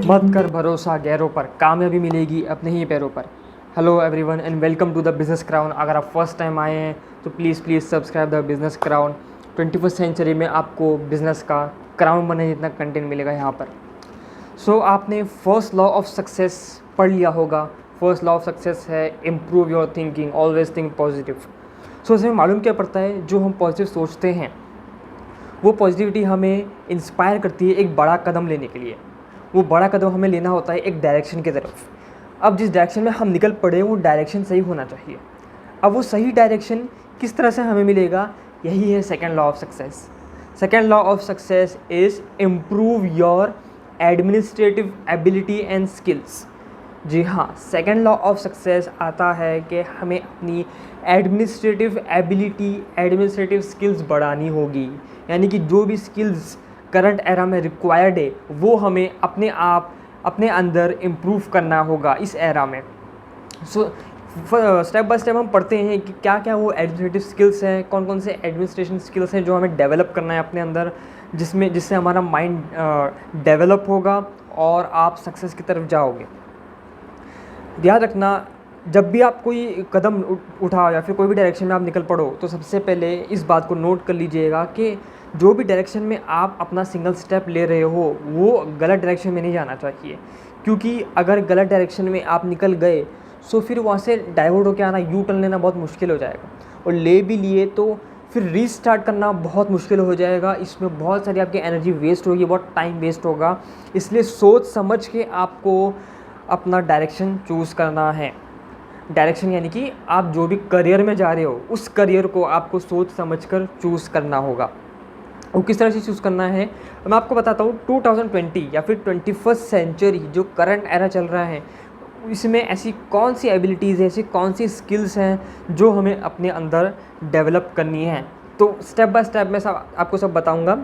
मत कर भरोसा गैरों पर, कामयाबी मिलेगी अपने ही पैरों पर। Hello everyone and welcome to the business crown. अगर आप फर्स्ट टाइम आए हैं तो please subscribe the business crown. 21st century में आपको बिज़नेस का क्राउन बनने जितना कंटेंट मिलेगा यहाँ पर। आपने फर्स्ट लॉ ऑफ सक्सेस पढ़ लिया होगा। फर्स्ट लॉ ऑफ सक्सेस है improve your thinking, always think positive. इसमें मालूम क्या पड़ता है, जो हम पॉजिटिव सोचते हैं वो पॉजिटिविटी हमें इंस्पायर करती है एक बड़ा कदम लेने के लिए। वो बड़ा कदम हमें लेना होता है एक डायरेक्शन की तरफ। अब जिस डायरेक्शन में हम निकल पड़े वो डायरेक्शन सही होना चाहिए। अब वो सही डायरेक्शन किस तरह से हमें मिलेगा, यही है second law of success. Second law of success is improve your administrative ability and skills. जी हाँ, सेकेंड लॉ ऑफ सक्सेस आता है कि हमें अपनी एडमिनिस्ट्रेटिव एबिलिटी, एडमिनिस्ट्रेटिव स्किल्स बढ़ानी होगी। यानी कि जो भी स्किल्स करंट एरा में रिक्वायर्ड है वो हमें अपने अंदर इम्प्रूव करना होगा इस एरा में। स्टेप बाय स्टेप हम पढ़ते हैं कि क्या क्या वो एडमिनिस्ट्रेटिव स्किल्स हैं, कौन कौन से एडमिनिस्ट्रेशन स्किल्स हैं जो हमें डेवलप करना है अपने अंदर, जिससे हमारा माइंड डेवलप होगा और आप सक्सेस की तरफ जाओगे। याद रखना, जब भी आप कोई कदम उठाओ या फिर कोई भी डायरेक्शन में आप निकल पड़ो तो सबसे पहले इस बात को नोट कर लीजिएगा कि जो भी डायरेक्शन में आप अपना सिंगल स्टेप ले रहे हो वो गलत डायरेक्शन में नहीं जाना चाहिए। क्योंकि अगर गलत डायरेक्शन में आप निकल गए तो फिर वहाँ से डाइवर्ट होकर आना, यू टर्न लेना बहुत मुश्किल हो जाएगा। और ले भी लिए तो फिर रीस्टार्ट करना बहुत मुश्किल हो जाएगा। इसमें बहुत सारी आपकी एनर्जी वेस्ट होगी, बहुत टाइम वेस्ट होगा। इसलिए सोच समझ के आपको अपना डायरेक्शन चूज़ करना है। डायरेक्शन यानी कि आप जो भी करियर में जा रहे हो उस करियर को आपको सोच समझकर चूज़ करना होगा। वो किस तरह से चूज़ करना है मैं आपको बताता हूँ। 2020 या फिर 21st सेंचुरी जो करंट एरा चल रहा है, इसमें ऐसी कौन सी एबिलिटीज़ है, ऐसी कौन सी स्किल्स हैं जो हमें अपने अंदर डेवलप करनी है। तो स्टेप बाय स्टेप मैं आपको सब बताऊँगा।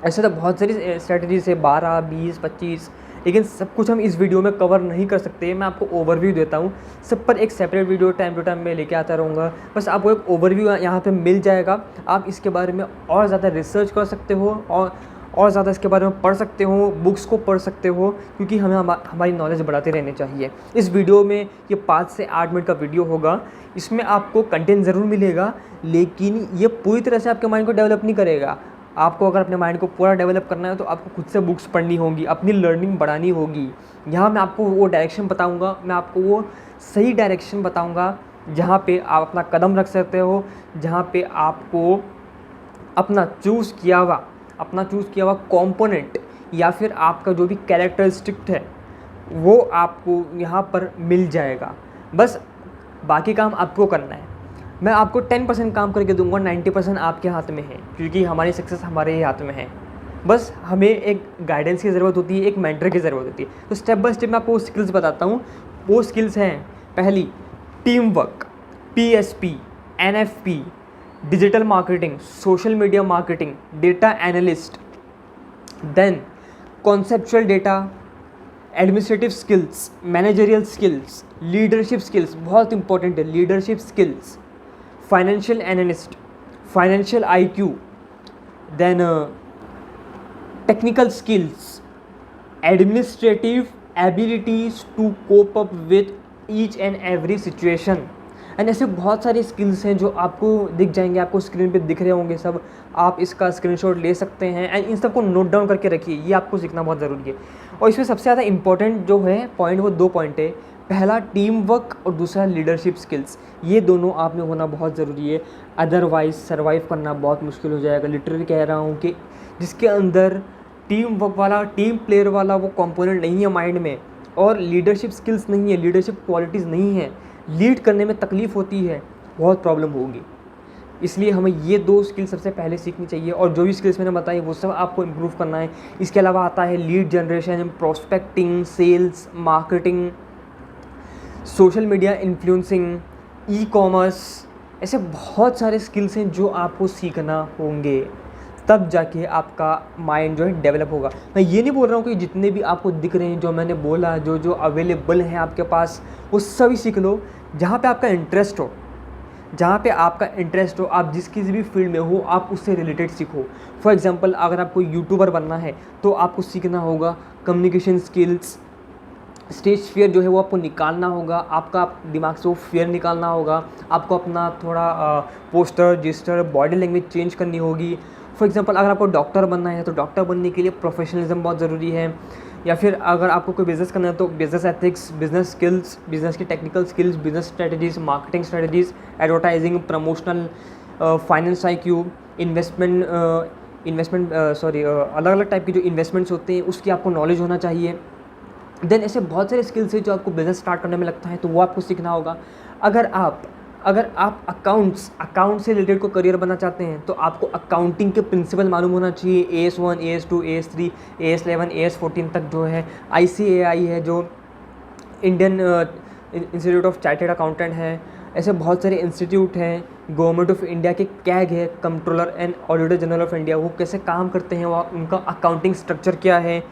ऐसे तो बहुत सारी स्ट्रेटजीज है, 12, 20, 25, लेकिन सब कुछ हम इस वीडियो में कवर नहीं कर सकते। मैं आपको ओवरव्यू देता हूँ, सब पर एक separate video time to time में लेके आता रहूँगा। बस आपको एक ओवरव्यू यहाँ पे मिल जाएगा। आप इसके बारे में और ज़्यादा रिसर्च कर सकते हो और ज़्यादा इसके बारे में पढ़ सकते हो, बुक्स को पढ़ सकते हो, क्योंकि हमें हमारी नॉलेज बढ़ाते रहनी चाहिए। इस वीडियो में ये 5 से 8 मिनट का वीडियो होगा। इसमें आपको कंटेंट ज़रूर मिलेगा, लेकिन ये पूरी तरह से आपके माइंड को डेवलप नहीं करेगा। आपको अगर अपने माइंड को पूरा डेवलप करना है तो आपको खुद से बुक्स पढ़नी होगी, अपनी लर्निंग बढ़ानी होगी। यहाँ मैं आपको वो डायरेक्शन बताऊँगा, मैं आपको वो सही डायरेक्शन बताऊँगा जहाँ पे आप अपना कदम रख सकते हो, जहाँ पे आपको अपना चूज़ किया हुआ कंपोनेंट या फिर आपका जो भी कैरेक्टरिस्टिक है वो आपको यहाँ पर मिल जाएगा। बस बाकी काम आपको करना है। मैं आपको 10% काम करके दूंगा, 90% आपके हाथ में है, क्योंकि हमारी सक्सेस हमारे ही हाथ में है। बस हमें एक गाइडेंस की ज़रूरत होती है, एक मेंटर की ज़रूरत होती है। तो स्टेप बाय स्टेप मैं आपको स्किल्स बताता हूँ। वो स्किल्स हैं, पहली team work, PSP, NFP, digital marketing, social media marketing, data analyst, then conceptual data, administrative skills, managerial skills, leadership skills, बहुत इंपॉर्टेंट है leadership skills, financial analyst, financial IQ, then technical skills, administrative abilities to cope up with each and every situation. And ऐसे बहुत सारी skills हैं जो आपको दिख जाएंगे, आपको स्क्रीन पे दिख रहे होंगे सब। आप इसका स्क्रीनशॉट ले सकते हैं एंड इन सबको नोट डाउन करके रखिए, ये आपको सीखना बहुत ज़रूरी है। और इसमें सबसे ज़्यादा इंपॉर्टेंट जो है पॉइंट, वो 2 पॉइंट है। पहला टीम वर्क और दूसरा लीडरशिप स्किल्स। ये दोनों आप में होना बहुत ज़रूरी है, अदरवाइज़ सर्वाइव करना बहुत मुश्किल हो जाएगा। लिटरली कह रहा हूँ कि जिसके अंदर टीम वर्क वाला, टीम प्लेयर वाला वो कंपोनेंट नहीं है माइंड में, और लीडरशिप स्किल्स नहीं है, लीडरशिप क्वालिटीज़ नहीं है, लीड करने में तकलीफ़ होती है, बहुत प्रॉब्लम होगी। इसलिए हमें ये 2 स्किल सबसे पहले सीखनी चाहिए। और जो भी स्किल्स मैंने बताई वो सब आपको इम्प्रूव करना है। इसके अलावा आता है lead generation, prospecting, sales, marketing, social media influencing, e-commerce. ऐसे बहुत सारे स्किल्स हैं जो आपको सीखना होंगे, तब जाके आपका माइंड जो है डेवलप होगा। मैं ये नहीं बोल रहा हूँ कि जितने भी आपको दिख रहे हैं, जो मैंने बोला, जो अवेलेबल हैं आपके पास, वो सभी सीख लो। जहाँ पे आपका इंटरेस्ट हो, आप जिस किसी भी फील्ड में हो आप उससे रिलेटेड सीखो। फॉर एग्जांपल, अगर आपको यूट्यूबर बनना है तो आपको सीखना होगा कम्युनिकेशन स्किल्स, स्टेज फियर जो है वो आपको निकालना होगा, आपका दिमाग से वो फियर निकालना होगा, आपको अपना थोड़ा poster gesture body language change करनी होगी। फॉर एग्जांपल अगर आपको डॉक्टर बनना है तो डॉक्टर बनने के लिए प्रोफेशनलिज्म बहुत ज़रूरी है, या फिर अगर आपको कोई बिज़नेस करना है तो business ethics, business skills, business की technical skills, business strategies, marketing strategies, advertising, promotional, finance IQ, अलग अलग टाइप की जो इन्वेस्टमेंट्स होते हैं उसकी आपको नॉलेज होना चाहिए। देन ऐसे बहुत सारे स्किल्स हैं जो आपको बिज़नेस स्टार्ट करने में लगता है तो वो आपको सीखना होगा। अगर आप अकाउंट से रिलेटेड को करियर बनना चाहते हैं तो आपको अकाउंटिंग के प्रिंसिपल मालूम होना चाहिए। AS1, AS2, AS3, AS11, AS14 तक जो है। ICAI है जो Indian institute of chartered accountant है। ऐसे बहुत सारे इंस्टीट्यूट हैं। गवर्नमेंट ऑफ इंडिया के कैग है, controller and auditor general of India, वो कैसे काम करते हैं, वो उनका अकाउंटिंग स्ट्रक्चर क्या है,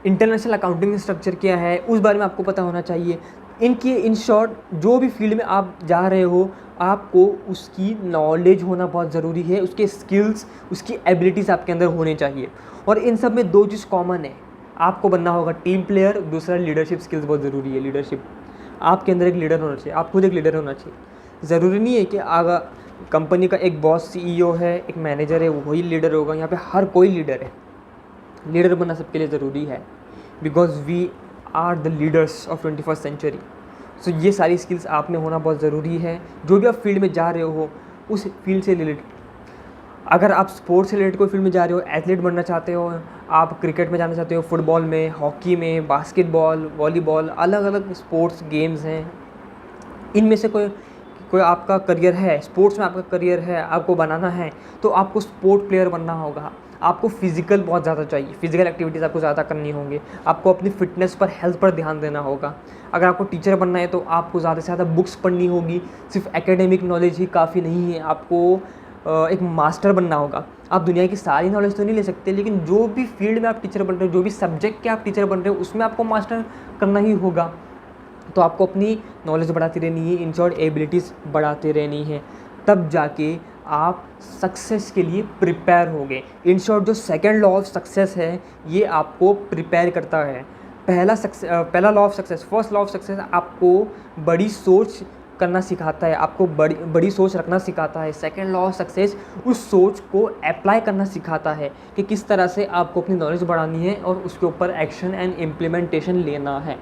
इंटरनेशनल अकाउंटिंग स्ट्रक्चर क्या है, उस बारे में आपको पता होना चाहिए। इन शॉर्ट जो भी फील्ड में आप जा रहे हो आपको उसकी नॉलेज होना बहुत ज़रूरी है, उसके स्किल्स, उसकी एबिलिटीज़ आपके अंदर होने चाहिए। और इन सब में दो चीज़ कॉमन है, आपको बनना होगा टीम प्लेयर, दूसरा लीडरशिप स्किल्स बहुत ज़रूरी है। लीडरशिप, आपके अंदर एक लीडर होना चाहिए, आप खुद एक लीडर होना चाहिए। ज़रूरी नहीं है कि अगर कंपनी का एक बॉस CEO है, एक मैनेजर है, वही लीडर होगा। यहाँ पे हर कोई लीडर है, लीडर बनना सबके लिए ज़रूरी है, because we are the leaders of 21st century. So ये सारी स्किल्स आप में होना बहुत ज़रूरी है। जो भी आप फील्ड में जा रहे हो उस फील्ड से रिलेटेड, अगर आप स्पोर्ट्स से रिलेटेड कोई फील्ड में जा रहे हो, एथलीट बनना चाहते हो, आप क्रिकेट में जाना चाहते हो, फुटबॉल में, हॉकी में, बास्केटबॉल, वॉलीबॉल, अलग अलग स्पोर्ट्स गेम्स हैं, इनमें से कोई आपका करियर है, स्पोर्ट्स में आपका करियर है, आपको बनाना है तो आपको स्पोर्ट प्लेयर बनना होगा। आपको फिजिकल बहुत ज़्यादा चाहिए, फिजिकल एक्टिविटीज़ आपको ज़्यादा करनी होंगी, आपको अपनी फिटनेस पर, हेल्थ पर ध्यान देना होगा। अगर आपको टीचर बनना है तो आपको ज़्यादा से ज़्यादा बुक्स पढ़नी होगी, सिर्फ एकेडमिक नॉलेज ही काफ़ी नहीं है, आपको एक मास्टर बनना होगा। आप दुनिया की सारी नॉलेज तो नहीं ले सकते, लेकिन जो भी फील्ड में आप टीचर बन रहे हो, जो भी सब्जेक्ट के आप टीचर बन रहे हो, उसमें आपको मास्टर करना ही होगा। तो आपको अपनी नॉलेज बढ़ाती रहनी है, इन शॉर्ट एबिलिटीज़ बढ़ाती रहनी है, तब जाके आप सक्सेस के लिए प्रिपेयर होगे। इन शॉर्ट जो सेकंड लॉ ऑफ सक्सेस है ये आपको प्रिपेयर करता है। पहला law of success, first law of success आपको बड़ी सोच करना सिखाता है, आपको बड़ी सोच रखना सिखाता है। सेकंड लॉ ऑफ सक्सेस उस सोच को अप्लाई करना सिखाता है कि किस तरह से आपको अपनी नॉलेज बढ़ानी है और उसके ऊपर एक्शन एंड इम्प्लीमेंटेशन लेना है।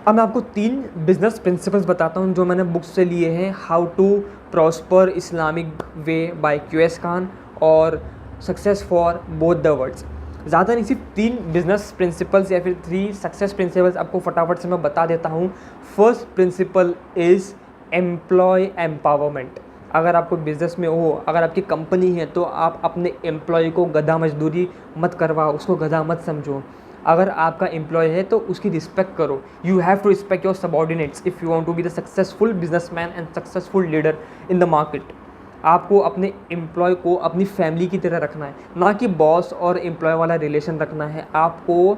अब मैं आपको 3 बिजनेस प्रिंसिपल्स बताता हूँ जो मैंने बुक्स से लिए हैं, how to prosper Islamic way by QS Khan और success for both the worlds. ज़्यादा नहीं, सिर्फ 3 बिजनेस प्रिंसिपल्स या फिर 3 सक्सेस प्रिंसिपल्स आपको फटाफट से मैं बता देता हूँ। First principle is employ empowerment. अगर आप कोई बिज़नेस में हो, अगर आपकी कंपनी है तो आप अपने एम्प्लॉय को गधा मजदूरी मत करवाओ, उसको गधा मत समझो। अगर आपका एम्प्लॉय है तो उसकी रिस्पेक्ट करो। You have to respect your subordinates if you want to be the successful businessman and successful leader in the market. आपको अपने एम्प्लॉय को अपनी फैमिली की तरह रखना है, ना कि बॉस और एम्प्लॉय वाला रिलेशन रखना है। आपको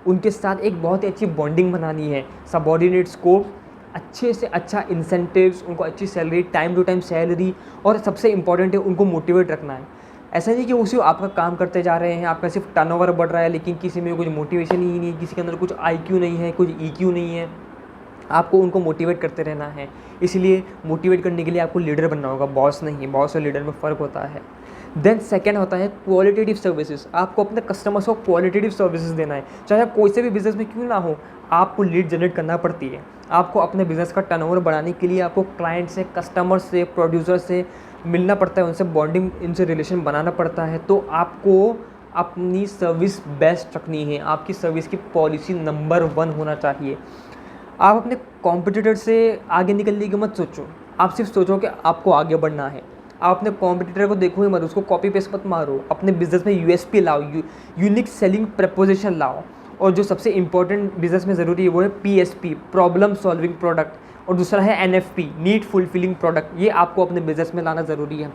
उनके साथ एक बहुत ही अच्छी बॉन्डिंग बनानी है। सबऑर्डिनेट्स को अच्छे से अच्छा इंसेंटिव्स, उनको अच्छी salary, time to time salary, और सबसे इंपॉर्टेंट है उनको मोटिवेट रखना है। ऐसा नहीं कि वो सिर्फ आपका काम करते जा रहे हैं, आपका सिर्फ टर्नओवर बढ़ रहा है लेकिन किसी में कुछ मोटिवेशन ही नहीं है, किसी के अंदर कुछ IQ नहीं है, कुछ EQ नहीं है। आपको उनको मोटिवेट करते रहना है। इसलिए मोटिवेट करने के लिए आपको लीडर बनना होगा, बॉस नहीं। बॉस और लीडर में फ़र्क होता है। देन सेकेंड होता है क्वालिटेटिव सर्विसेज। आपको अपने कस्टमर्स को क्वालिटेटिव सर्विसेज देना है, चाहे कोई से भी बिज़नेस में क्यों ना हो। आपको लीड जनरेट करना पड़ती है। आपको अपने बिज़नेस का टर्नओवर बढ़ाने के लिए आपको क्लाइंट से, कस्टमर से, प्रोड्यूसर से मिलना पड़ता है, उनसे बॉन्डिंग, इनसे रिलेशन बनाना पड़ता है। तो आपको अपनी सर्विस बेस्ट रखनी है, आपकी सर्विस की पॉलिसी नंबर 1 होना चाहिए। आप अपने कॉम्पिटिटर से आगे निकलने की मत सोचो, आप सिर्फ सोचो कि आपको आगे बढ़ना है। आप अपने कॉम्पिटिटर को देखो ही मत, उसको कॉपी पेस्ट मत मारो। अपने बिजनेस में USP लाओ, यूनिक सेलिंग प्रपोजिशन लाओ। और जो सबसे इंपॉर्टेंट बिजनेस में ज़रूरी है वो है PSP, प्रॉब्लम सॉल्विंग प्रोडक्ट, और दूसरा है NFP, नीड फुलफिलिंग प्रोडक्ट। ये आपको अपने बिजनेस में लाना ज़रूरी है।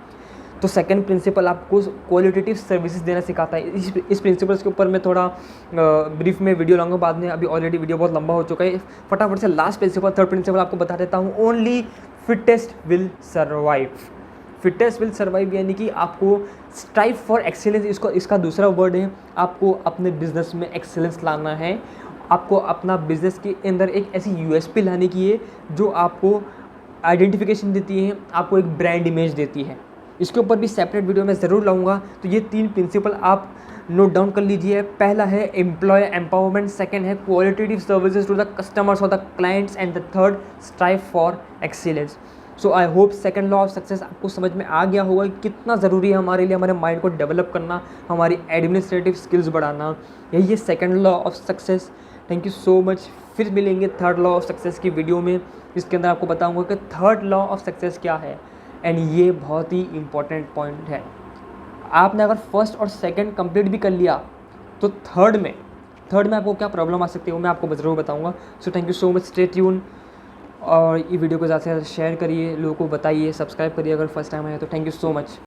तो सेकंड प्रिंसिपल आपको क्वालिटेटिव सर्विसेज देना सिखाता है। इस प्रिंसिपल्स के ऊपर मैं थोड़ा ब्रीफ में वीडियो लाऊंगा बाद में, अभी ऑलरेडी वीडियो बहुत लंबा हो चुका है। फटाफट से लास्ट प्रिंसिपल, थर्ड प्रिंसिपल आपको बता देता हूँ। Only fittest will survive. Fittest will survive, यानी कि आपको स्ट्राइव फॉर एक्सीलेंस, इसका दूसरा वर्ड है। आपको अपने बिजनेस में एक्सीलेंस लाना है, आपको अपना बिजनेस के अंदर एक ऐसी यूएसपी लाने की है जो आपको आइडेंटिफिकेशन देती है, आपको एक ब्रांड इमेज देती है। इसके ऊपर भी सेपरेट वीडियो मैं ज़रूर लाऊंगा। तो ये 3 प्रिंसिपल आप नोट डाउन कर लीजिए। पहला है एम्प्लॉय एम्पावरमेंट, सेकंड है qualitative services to the customers और the clients, and the third strive for excellence. So I hope second law of success आपको समझ में आ गया होगा कि कितना ज़रूरी है हमारे लिए हमारे माइंड को डेवलप करना, हमारी एडमिनिस्ट्रेटिव स्किल्स बढ़ाना। यही है second law of success. Thank you so much. फिर मिलेंगे थर्ड लॉ ऑफ सक्सेस की वीडियो में, इसके अंदर आपको बताऊंगा कि थर्ड लॉ ऑफ सक्सेस क्या है। एंड ये बहुत ही इंपॉर्टेंट पॉइंट है। आपने अगर फर्स्ट और सेकंड कंप्लीट भी कर लिया तो थर्ड में आपको क्या प्रॉब्लम आ सकती है वो मैं आपको ज़रूर बताऊंगा। So thank you so much, stay tune. और ये वीडियो को ज़्यादा से ज़्यादा शेयर करिए, लोगों को बताइए, सब्सक्राइब करिए अगर फर्स्ट टाइम आए तो। Thank you so much.